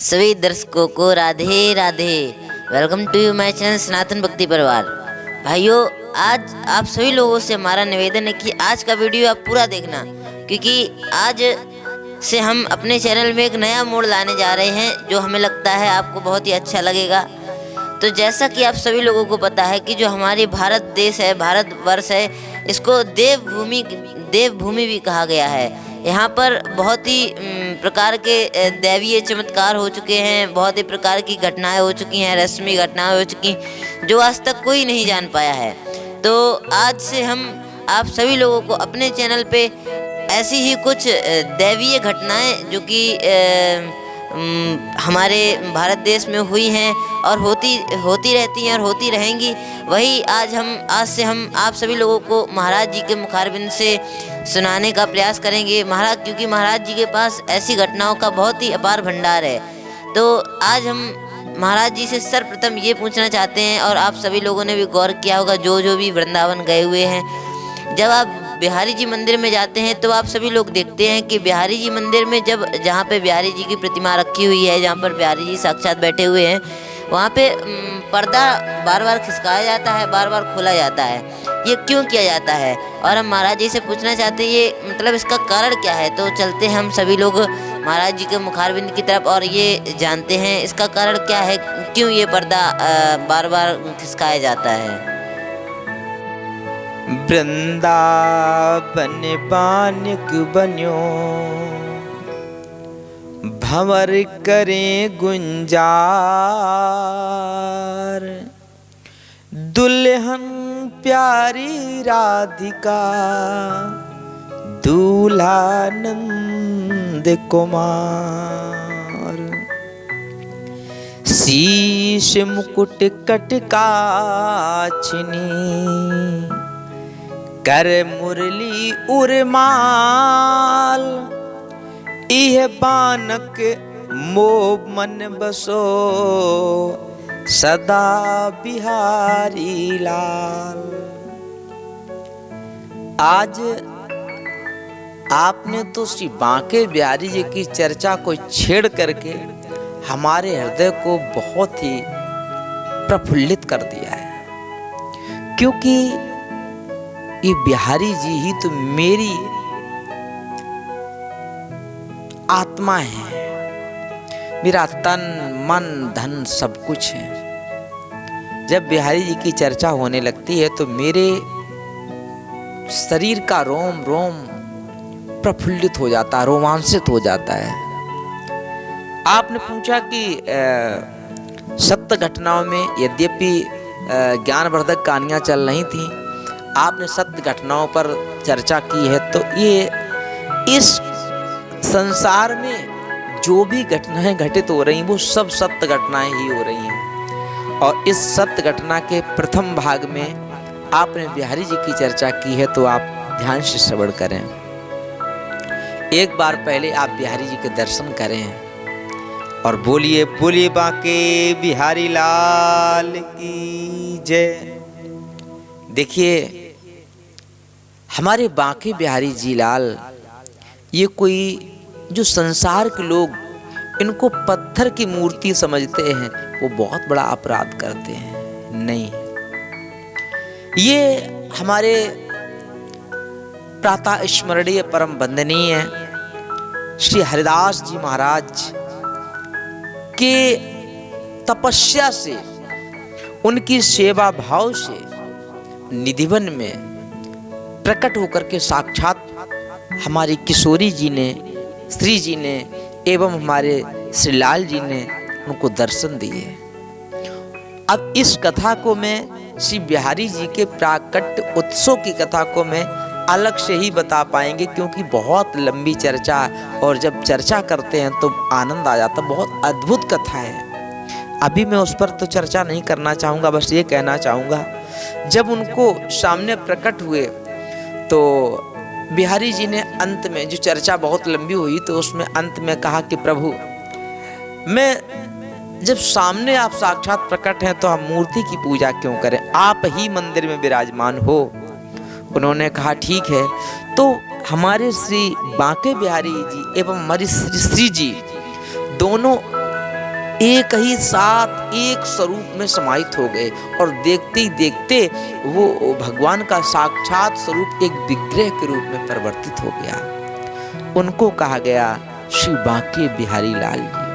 सभी दर्शकों को Radhe Radhe. Welcome to you my channel Sanatan Bhakti Parivar. भाइयों, आज आप सभी लोगों से हमारा निवेदन है कि आज का वीडियो आप पूरा देखना, क्योंकि आज से हम अपने चैनल में एक नया मोड़ लाने जा रहे हैं जो हमें लगता है आपको बहुत ही अच्छा लगेगा। तो जैसा कि आप सभी लोगों को पता है कि जो हमारी भारत देश है, भारतवर्ष है, इसको देवभूमि भी कहा गया है। यहाँ पर बहुत ही प्रकार के दैवीय चमत्कार हो चुके हैं, बहुत ही प्रकार की घटनाएं हो चुकी हैं, रस्मी घटनाएं हो चुकी जो आज तक कोई नहीं जान पाया है। तो आज से हम आप सभी लोगों को अपने चैनल पे ऐसी ही कुछ दैवीय घटनाएं जो कि हमारे भारत देश में हुई हैं और होती रहती हैं और होती रहेंगी, वही आज से हम आप सभी लोगों को महाराज जी के मुखारबिंद से सुनाने का प्रयास करेंगे। क्योंकि महाराज जी के पास ऐसी घटनाओं का बहुत ही अपार भंडार है। तो आज हम महाराज जी से सर्वप्रथम ये पूछना चाहते हैं, और आप सभी लोगों ने भी गौर किया होगा जो भी वृंदावन गए हुए हैं, जब आप बिहारी जी मंदिर में जाते हैं तो आप सभी लोग देखते हैं कि बिहारी जी मंदिर में जहाँ पे बिहारी जी की प्रतिमा रखी हुई है, जहाँ पर बिहारी जी साक्षात बैठे हुए हैं, वहाँ पे पर्दा बार बार खिसकाया जाता है, बार बार खोला जाता है। ये क्यों किया जाता है? और हम महाराज जी से पूछना चाहते हैं ये मतलब इसका कारण क्या है। तो चलते हैं हम सभी लोग महाराज जी के मुखारबिंद की तरफ और ये जानते हैं इसका कारण क्या है, क्यों ये पर्दा बार बार खिसकाया जाता है। वृंदावन बानिक बन्यो भंवर करें गुंजार, दुल्हन प्यारी राधिका दूल्हा नंद कुमार, शीश मुकुट कटकाछिनी कर मुरली उर्माल, इह बानक मोह मन बसो सदा बिहारी लाल। आज आपने तो श्री बांके बिहारी जी की चर्चा को छेड़ करके हमारे हृदय को बहुत ही प्रफुल्लित कर दिया है, क्योंकि ये बिहारी जी ही तो मेरी आत्मा है, मेरा तन मन धन सब कुछ है। जब बिहारी जी की चर्चा होने लगती है तो मेरे शरीर का रोम रोम प्रफुल्लित हो जाता है, रोमांचित हो जाता है। आपने पूछा कि सत्य घटनाओं में यद्यपि ज्ञानवर्धक कहानियां चल रही थी, आपने सत्य घटनाओं पर चर्चा की है, तो ये इस संसार में जो भी घटनाएं घटित हो रही वो सब सत्य घटनाएं ही हो रही हैं। और इस सत्य घटना के प्रथम भाग में आपने बिहारी जी की चर्चा की है, तो आप ध्यान से श्रवण करें। एक बार पहले आप बिहारी जी के दर्शन करें और बोलिए बोलिए बांके बिहारी लाल की जय। देखिए, हमारे बांके बिहारी जी लाल, ये कोई जो संसार के लोग इनको पत्थर की मूर्ति समझते हैं वो बहुत बड़ा अपराध करते हैं। नहीं, ये हमारे प्रातः स्मरणीय परम वंदनीय श्री हरिदास जी महाराज के तपस्या से, उनकी सेवा भाव से निधिवन में प्रकट होकर के साक्षात हमारी किशोरी जी ने, श्री जी ने एवं हमारे श्री लाल जी ने उनको दर्शन दिए। अब इस कथा को मैं श्री बिहारी जी के प्राकट्य उत्सव की कथा को मैं अलग से ही बता पाएंगे, क्योंकि बहुत लंबी चर्चा, और जब चर्चा करते हैं तो आनंद आ जाता। बहुत अद्भुत कथा है। अभी मैं उस पर तो चर्चा नहीं करना चाहूँगा, बस ये कहना चाहूँगा, जब उनको सामने प्रकट हुए तो बिहारी जी ने अंत में, जो चर्चा बहुत लंबी हुई, तो उसमें अंत में कहा कि प्रभु, मैं जब सामने आप साक्षात प्रकट हैं तो हम मूर्ति की पूजा क्यों करें, आप ही मंदिर में विराजमान हो। उन्होंने कहा ठीक है। तो हमारे श्री बांके बिहारी जी एवं हमारी श्री जी दोनों एक ही साथ एक स्वरूप में समाहित हो गए और देखते ही देखते वो भगवान का साक्षात स्वरूप एक विग्रह के रूप में परिवर्तित हो गया। उनको कहा गया श्री बांके बिहारी लाल जी।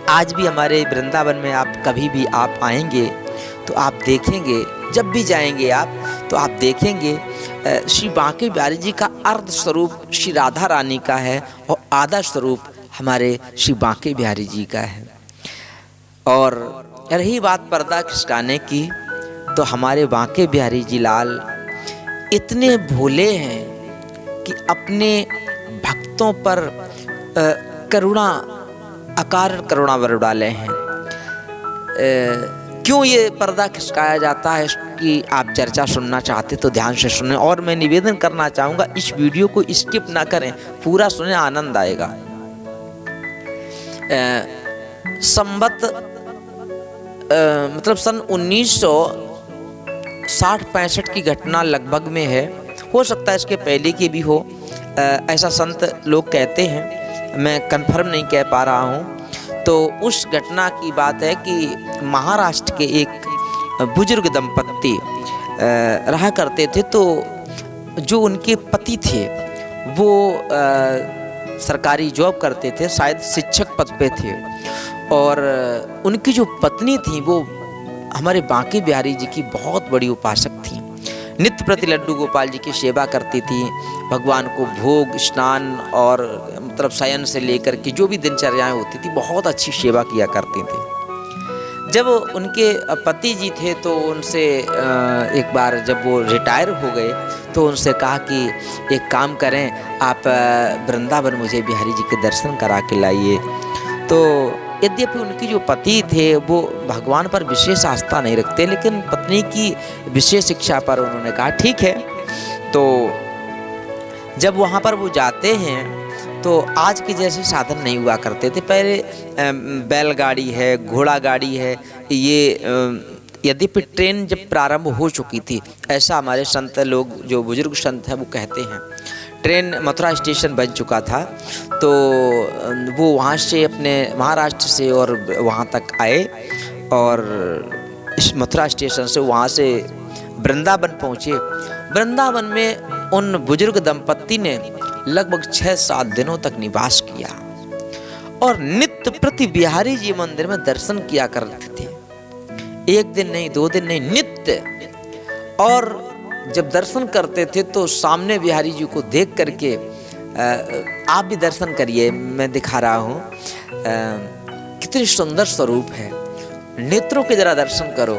आज भी हमारे वृंदावन में आप कभी भी आप आएंगे तो आप देखेंगे, जब भी जाएंगे आप तो आप देखेंगे श्री बांके बिहारी जी का अर्ध स्वरूप श्री राधा रानी का है और आधा स्वरूप हमारे श्री बांके बिहारी जी का है। और रही बात पर्दा खिसकाने की, तो हमारे बांके बिहारी जी लाल इतने भोले हैं कि अपने भक्तों पर करुणा अकार करुणा वर डाले हैं। क्यों ये पर्दा खिसकाया जाता है कि आप चर्चा सुनना चाहते तो ध्यान से सुनें, और मैं निवेदन करना चाहूँगा इस वीडियो को स्किप ना करें, पूरा सुने, आनंद आएगा। संवत मतलब सन 1960-65 की घटना लगभग में है, हो सकता है इसके पहले की भी हो, ऐसा संत लोग कहते हैं, मैं कंफर्म नहीं कह पा रहा हूँ। तो उस घटना की बात है कि महाराष्ट्र के एक बुजुर्ग दंपत्ति रहा करते थे, तो जो उनके पति थे वो सरकारी जॉब करते थे, शायद शिक्षक पद पे थे, और उनकी जो पत्नी थी वो हमारे बांके बिहारी जी की बहुत बड़ी उपासक थी। नित्य प्रति लड्डू गोपाल जी की सेवा करती थी, भगवान को भोग स्नान और मतलब शयन से लेकर के जो भी दिनचर्याएं होती थी बहुत अच्छी सेवा किया करती थी। जब उनके पति जी थे तो उनसे एक बार जब वो रिटायर हो गए तो उनसे कहा कि एक काम करें, आप वृंदावन मुझे बिहारी जी के दर्शन करा के लाइए। तो यद्यपि उनकी जो पति थे वो भगवान पर विशेष आस्था नहीं रखते, लेकिन पत्नी की विशेष इच्छा पर उन्होंने कहा ठीक है। तो जब वहाँ पर वो जाते हैं तो आज के जैसे साधन नहीं हुआ करते थे, पहले बैलगाड़ी है, घोड़ा गाड़ी है, ये यद्यपि ट्रेन जब प्रारंभ हो चुकी थी, ऐसा हमारे संत लोग जो बुजुर्ग संत हैं वो कहते हैं। ट्रेन मथुरा स्टेशन बन चुका था, तो वो वहाँ से अपने महाराष्ट्र से और वहाँ तक आए और इस मथुरा स्टेशन से वहाँ से वृंदावन पहुँचे। वृंदावन में उन बुजुर्ग दंपत्ति ने लगभग 6-7 दिनों तक निवास किया और नित्य प्रति बिहारी जी मंदिर में दर्शन किया करते थे। एक दिन नहीं, 2 दिन नहीं, नित्य। और जब दर्शन करते थे तो सामने बिहारी जी को देख करके आप भी दर्शन करिए, मैं दिखा रहा हूँ, कितनी सुंदर स्वरूप है, नेत्रों के जरा दर्शन करो,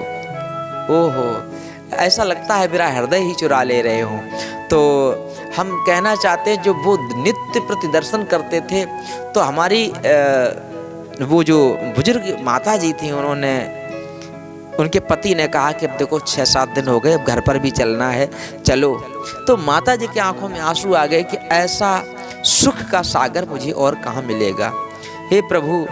ओहो, ऐसा लगता है मेरा हृदय ही चुरा ले रहे हो। तो हम कहना चाहते हैं जो वो नित्य प्रति दर्शन करते थे, तो हमारी वो जो बुजुर्ग माता जी थी, उनके पति ने कहा कि अब देखो 6-7 दिन हो गए, अब घर पर भी चलना है, चलो। तो माता जी की आंखों में आंसू आ गए कि ऐसा सुख का सागर मुझे और कहाँ मिलेगा। हे प्रभु,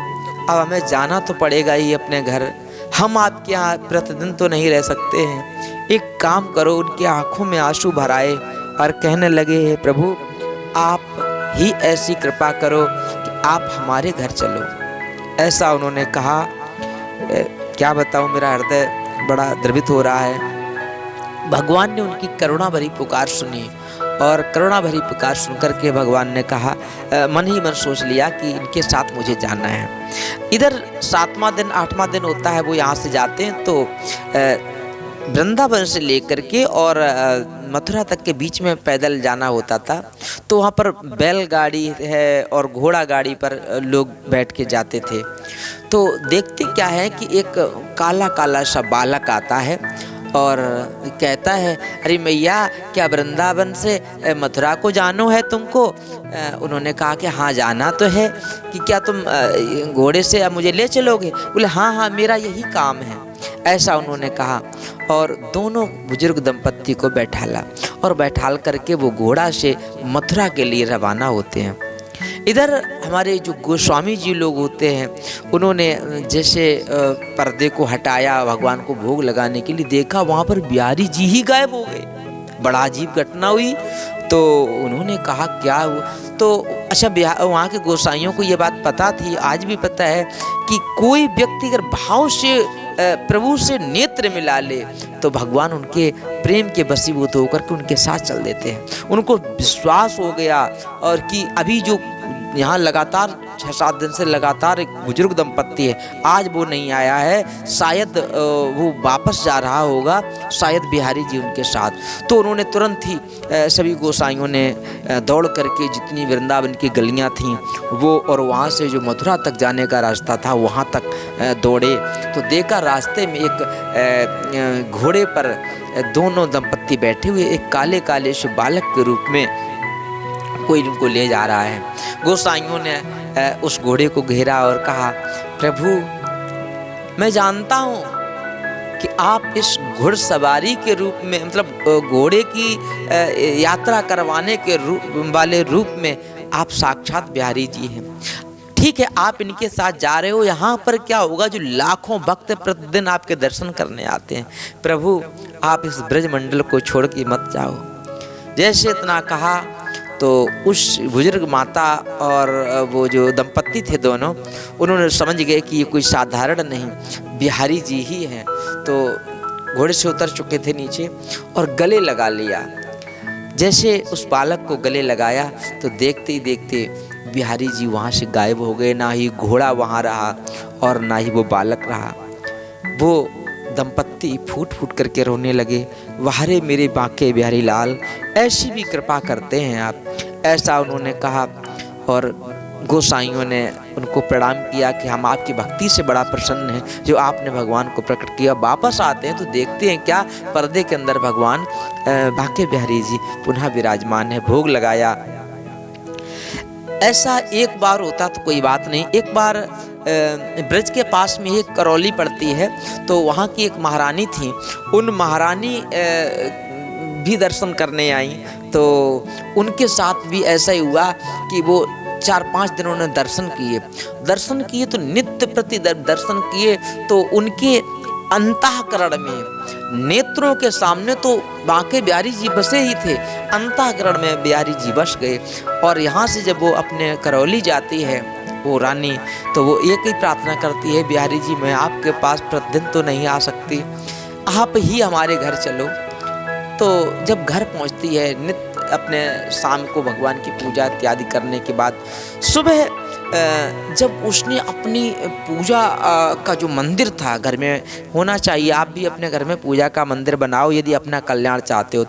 अब हमें जाना तो पड़ेगा ही अपने घर, हम आपके यहाँ प्रतिदिन तो नहीं रह सकते हैं, एक काम करो। उनकी आंखों में आंसू भराए और कहने लगे, हे प्रभु, आप ही ऐसी कृपा करो कि आप हमारे घर चलो। ऐसा उन्होंने कहा। क्या बताऊं, मेरा हृदय बड़ा द्रवित हो रहा है। भगवान ने उनकी करुणा भरी पुकार सुनी और करुणा भरी पुकार सुनकर के भगवान ने कहा, मन ही मन सोच लिया कि इनके साथ मुझे जाना है। इधर 7वां दिन 8वां दिन होता है, वो यहाँ से जाते हैं तो वृंदावन से लेकर के और मथुरा तक के बीच में पैदल जाना होता था। तो वहाँ पर बैलगाड़ी है और घोड़ा गाड़ी पर लोग बैठ के जाते थे। तो देखते क्या है कि एक काला काला सा बालक आता है और कहता है, अरे मैया, क्या वृंदावन से मथुरा को जानो है तुमको? उन्होंने कहा कि हाँ जाना तो है, कि क्या तुम घोड़े से मुझे ले चलोगे? बोले हाँ हाँ, मेरा यही काम है। ऐसा उन्होंने कहा और दोनों बुजुर्ग दंपत्ति को बैठाला और बैठाल करके वो घोड़ा से मथुरा के लिए रवाना होते हैं। इधर हमारे जो गोस्वामी जी लोग होते हैं, उन्होंने जैसे पर्दे को हटाया भगवान को भोग लगाने के लिए, देखा वहाँ पर बिहारी जी ही गायब हो गए। बड़ा अजीब घटना हुई। तो उन्होंने कहा क्या हुआ? तो अच्छा, वहाँ के गोसाइयों को ये बात पता थी, आज भी पता है कि कोई व्यक्ति अगर भाव से प्रभु से नेत्र मिला ले तो भगवान उनके प्रेम के वशीभूत होकर के उनके साथ चल देते हैं। उनको विश्वास हो गया और कि अभी जो यहाँ लगातार 6-7 दिन से लगातार एक बुजुर्ग दंपत्ति है, आज वो नहीं आया है, शायद वो वापस जा रहा होगा, शायद बिहारी जी उनके साथ। तो उन्होंने तुरंत ही सभी गोसाइयों ने दौड़ करके जितनी वृंदावन की गलियाँ थीं वो, और वहाँ से जो मथुरा तक जाने का रास्ता था वहाँ तक दौड़े। तो देखा रास्ते में एक घोड़े पर दोनों दंपत्ति बैठे हुए, एक काले काले से बालक के रूप में कोई उनको ले जा रहा है। गोसाइयों ने उस घोड़े को घेरा और कहा, प्रभु मैं जानता हूँ कि आप इस घुड़सवारी के रूप में, मतलब घोड़े की यात्रा करवाने के वाले रूप में आप साक्षात बिहारी जी हैं। ठीक है, आप इनके साथ जा रहे हो, यहाँ पर क्या होगा जो लाखों भक्त प्रतिदिन आपके दर्शन करने आते हैं। प्रभु आप इस ब्रजमंडल को छोड़ के मत जाओ। जैसे इतना कहा तो उस बुजुर्ग माता और वो जो दंपत्ति थे दोनों, उन्होंने समझ गए कि ये कोई साधारण नहीं, बिहारी जी ही हैं। तो घोड़े से उतर चुके थे नीचे और गले लगा लिया। जैसे उस बालक को गले लगाया तो देखते ही देखते बिहारी जी वहाँ से गायब हो गए। ना ही घोड़ा वहाँ रहा और ना ही वो बालक रहा। वो दंपत्ति फूट फूट करके रोने लगे, वाहरे मेरे बांके बिहारी लाल, ऐसी भी कृपा करते हैं आप, ऐसा उन्होंने कहा। और गोसाइयों ने उनको प्रणाम किया कि हम आपकी भक्ति से बड़ा प्रसन्न हैं जो आपने भगवान को प्रकट किया। वापस आते हैं तो देखते हैं क्या पर्दे के अंदर भगवान बांके बिहारी जी पुनः विराजमान है। भोग लगाया। ऐसा एक बार होता तो कोई बात नहीं। एक बार ब्रज के पास में एक करौली पड़ती है, तो वहाँ की एक महारानी थी। उन महारानी भी दर्शन करने आई, तो उनके साथ भी ऐसा ही हुआ कि वो 4-5 दिन उन्होंने दर्शन किए तो नित्य प्रति दर्शन किए। तो उनके अंतःकरण में, नेत्रों के सामने तो बांके बिहारी जी बसे ही थे, अंतःकरण में बिहारी जी बस गए। और यहाँ से जब वो अपने करौली जाती है वो रानी, तो वो एक ही प्रार्थना करती है, बिहारी जी मैं आपके पास प्रतिदिन तो नहीं आ सकती, आप ही हमारे घर चलो। तो जब घर पहुँचती है, नित्य अपने शाम को भगवान की पूजा इत्यादि करने के बाद सुबह जब उसने अपनी पूजा का जो मंदिर था, घर में होना चाहिए, आप भी अपने घर में पूजा का मंदिर बनाओ यदि अपना कल्याण चाहते हो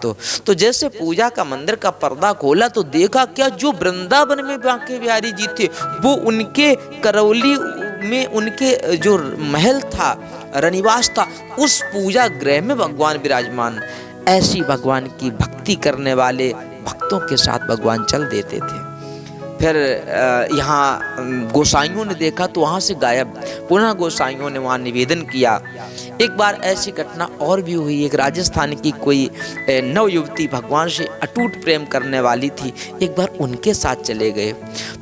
तो जैसे पूजा का मंदिर का पर्दा खोला तो देखा क्या जो वृंदावन में बांके बिहारी जी थे वो उनके करौली में उनके जो महल था, रनिवास था, उस पूजा गृह में भगवान विराजमान। ऐसी भगवान की भक्ति करने वाले भक्तों के साथ भगवान चल देते थे। फिर यहाँ गोसाइयों ने देखा तो वहाँ से गायब। पुनः गोसाइयों ने वहाँ निवेदन किया। एक बार ऐसी घटना और भी हुई। एक राजस्थान की कोई नव युवती भगवान से अटूट प्रेम करने वाली थी, एक बार उनके साथ चले गए।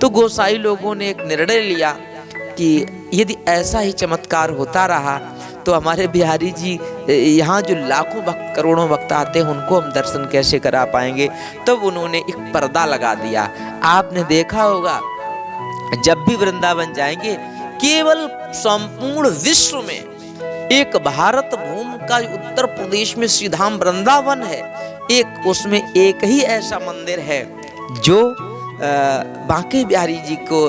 तो गोसाई लोगों ने एक निर्णय लिया कि यदि ऐसा ही चमत्कार होता रहा तो हमारे बिहारी जी यहाँ जो लाखों भक्त करोड़ों भक्त आते हैं उनको हम दर्शन कैसे करा पाएंगे। तब उन्होंने एक पर्दा लगा दिया। आपने देखा होगा जब भी वृंदावन जाएंगे केवल संपूर्ण विश्व में एक भारत भूमि का उत्तर प्रदेश में श्रीधाम वृंदावन है, एक उसमें एक ही ऐसा मंदिर है जो बांके बिहारी जी को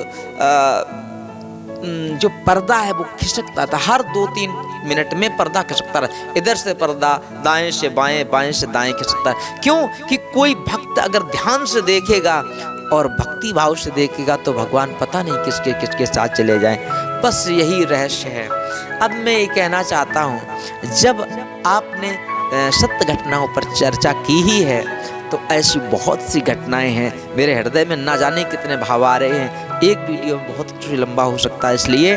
जो पर्दा है वो खिसकता था। हर 2-3 मिनट में पर्दा खिसकता रहा। इधर से पर्दा दाएं से बाएं, बाएं से दाएं खिसकता है। क्यों कि कोई भक्त अगर ध्यान से देखेगा और भक्ति भाव से देखेगा तो भगवान पता नहीं किसके किसके साथ चले जाएं। बस यही रहस्य है। अब मैं ये कहना चाहता हूँ, जब आपने सत्य घटनाओं पर चर्चा की ही है तो ऐसी बहुत सी घटनाएं हैं मेरे हृदय में, ना जाने कितने भाव आ रहे हैं। एक वीडियो में बहुत कुछ लंबा हो सकता है, इसलिए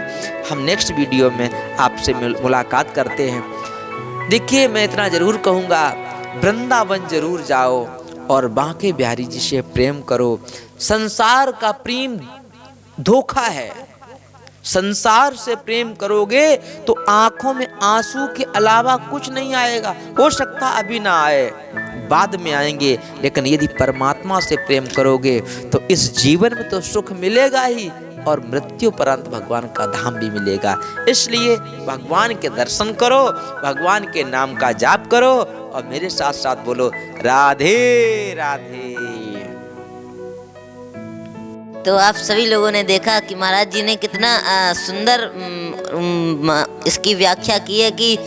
हम नेक्स्ट वीडियो में आपसे मुलाकात करते हैं। देखिए, मैं इतना जरूर कहूँगा, वृंदावन जरूर जाओ और बांके बिहारी जी से प्रेम करो। संसार का प्रेम धोखा है। संसार से प्रेम करोगे तो आंखों में आंसू के अलावा कुछ नहीं आएगा। हो सकता अभी ना आए, बाद में आएंगे, लेकिन यदि परमात्मा से प्रेम करोगे तो इस जीवन में तो सुख मिलेगा ही और मृत्युपरांत भगवान का धाम भी मिलेगा। इसलिए भगवान के दर्शन करो, भगवान के नाम का जाप करो और मेरे साथ साथ बोलो राधे राधे। तो आप सभी लोगों ने देखा कि महाराज जी ने कितना सुंदर इसकी व्याख्या की है कि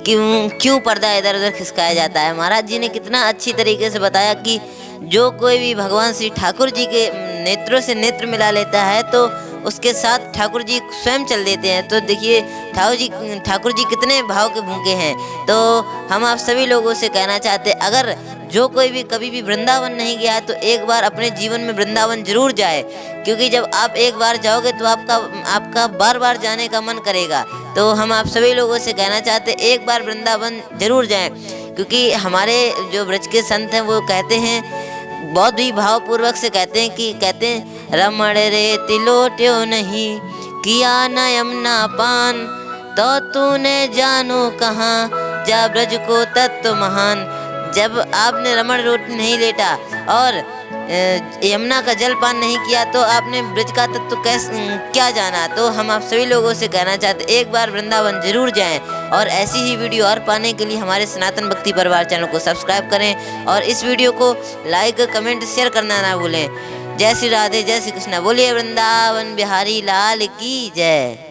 क्यों पर्दा इधर उधर खिसकाया जाता है। महाराज जी ने कितना अच्छी तरीके से बताया कि जो कोई भी भगवान श्री ठाकुर जी के नेत्रों से नेत्र मिला लेता है तो उसके साथ ठाकुर जी स्वयं चल देते हैं। तो देखिए ठाकुर जी कितने भाव के भूखे हैं। तो हम आप सभी लोगों से कहना चाहते हैं, अगर जो कोई भी कभी भी वृंदावन नहीं गया तो एक बार अपने जीवन में वृंदावन जरूर जाए, क्योंकि जब आप एक बार जाओगे तो आपका बार बार जाने का मन करेगा। तो हम आप सभी लोगों से कहना चाहते हैं एक बार वृंदावन जरूर जाएं, क्योंकि हमारे जो ब्रज के संत हैं वो कहते हैं, बहुत ही भावपूर्वक से कहते हैं रमण रे तिलोट्यो नहीं किया न यमुना पान, तो तूने जानो कहाँ जा ब्रज को तत्व महान। जब आपने रमण रोटी नहीं लेटा और यमुना का जल पान नहीं किया तो आपने ब्रज का तत्व क्या जाना। तो हम आप सभी लोगों से कहना चाहते एक बार वृंदावन जरूर जाएं और ऐसी ही वीडियो और पाने के लिए हमारे सनातन भक्ति परिवार चैनल को सब्सक्राइब करें और इस वीडियो को लाइक कमेंट शेयर करना ना भूलें। जय श्री राधे, जय श्री कृष्णा। बोलिए वृंदावन बिहारी लाल की जय।